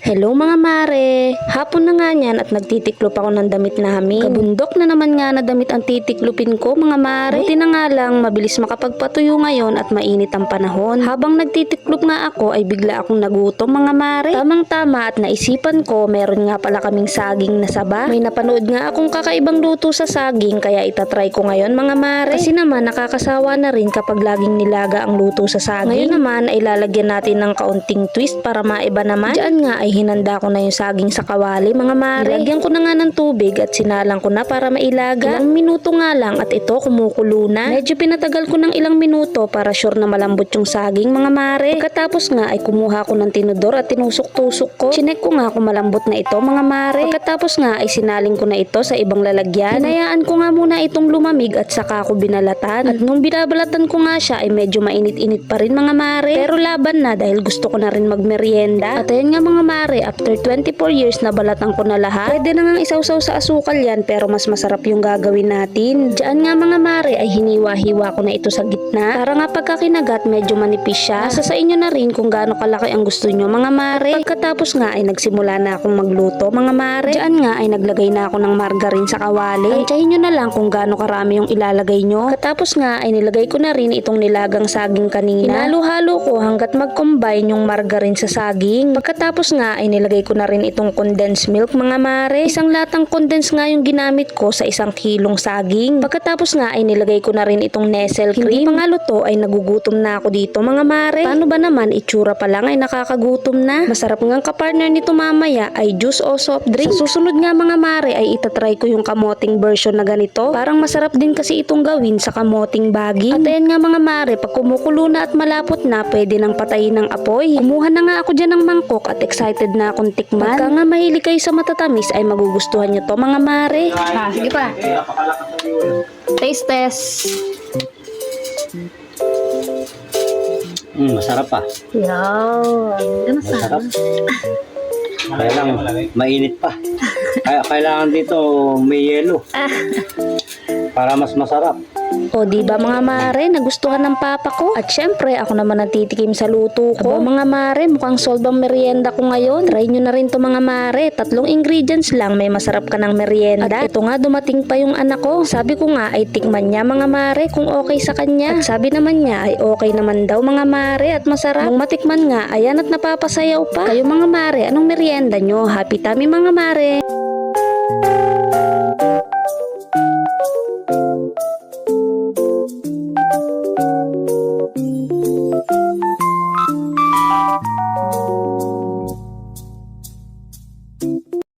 Hello mga mare! Hapon na nga niyan at nagtitiklop ako ng damit namin. Kabundok na naman nga na damit ang titiklopin ko mga mare. Buti na nga lang mabilis makapagpatuyo ngayon at mainit ang panahon. Habang nagtitiklop nga ako ay bigla akong nagutom mga mare. Tamang tama at naisipan ko meron nga pala kaming saging na saba. May napanood nga akong kakaibang luto sa saging kaya itatry ko ngayon mga mare. Kasi naman nakakasawa na rin kapag laging nilaga ang luto sa saging. Ngayon naman ay lalagyan natin ng kaunting twist para maiba naman. Diyan nga ay hinanda ko na yung saging sa kawali mga mare. Nilagyan ko na nga ng tubig at sinalang ko na para mailaga. Ilang minuto nga lang at ito kumukulo na. Medyo pinatagal ko ng ilang minuto para sure na malambot yung saging mga mare. Pagkatapos nga ay kumuha ko ng tinidor at tinusok-tusok ko. Chinek ko nga kung malambot na ito mga mare. Pagkatapos nga ay sinaling ko na ito sa ibang lalagyan. Hinayaan ko nga muna itong lumamig at saka ko binalatan. At nung binabalatan ko nga siya ay medyo mainit-init pa rin mga mare. Pero laban na dahil gusto ko na rin magmerienda. At ayun nga mga mare, after 24 years na balatan ko na lahat. Pwede na nga isawsaw sa asukal yan pero mas masarap yung gagawin natin. Diyan nga mga mare ay hiniwa-hiwa ko na ito sa gitna. Para nga pagka kinagat medyo manipis siya. Nasa sa inyo na rin kung gaano kalaki ang gusto nyo mga mare. Pagkatapos nga ay nagsimula na akong magluto mga mare. Diyan nga ay naglagay na ako ng margarine sa kawali. Tansyahin nyo na lang kung gaano karami yung ilalagay nyo. Pagkatapos nga ay nilagay ko na rin itong nilagang saging kanina. Hinalo-halo ko hanggat mag-combine yung margarine sa saging. Pagkatapos nga ay nilagay ko na rin itong condensed milk mga mare. Isang latang condensed nga yung ginamit ko sa 1 kilong saging. Pagkatapos nga ay nilagay ko na rin itong Nestle cream. Hindi pa nga luto ay nagugutom na ako dito mga mare. Paano ba naman itsura pa lang ay nakakagutom na. Masarap ngang kapartner nito mamaya ay juice o soft drink. Sa susunod nga mga mare ay itatry ko yung kamoting version na ganito. Parang masarap din kasi itong gawin sa kamoting baging. At ayan nga mga mare, pag kumukulo na at malapot na, pwede nang patayin ng apoy. Kumuha na nga ako dyan ng mangkok at excited na akong tikman. Pagka nga mahilig kayo sa matatamis ay magugustuhan nyo to mga mare. Sige pa. Taste test. Masarap pa. Yan. Masarap. Kaya lang, mainit pa. Kaya kailangan dito may yelo. Para mas masarap. O diba mga mare, nagustuhan ng papa ko? At syempre, ako naman nagtitikim sa luto ko. Aba, mga mare, mukhang solve ang merienda ko ngayon. Try nyo na rin to mga mare. 3 ingredients lang, may masarap ka ng merienda. At ito nga, dumating pa yung anak ko. Sabi ko nga ay tikman niya mga mare kung okay sa kanya. At sabi naman niya ay okay naman daw mga mare at masarap. Nung matikman nga, ayan at napapasayaw pa. Kayo mga mare, anong merienda nyo? Happy tummy mga mare.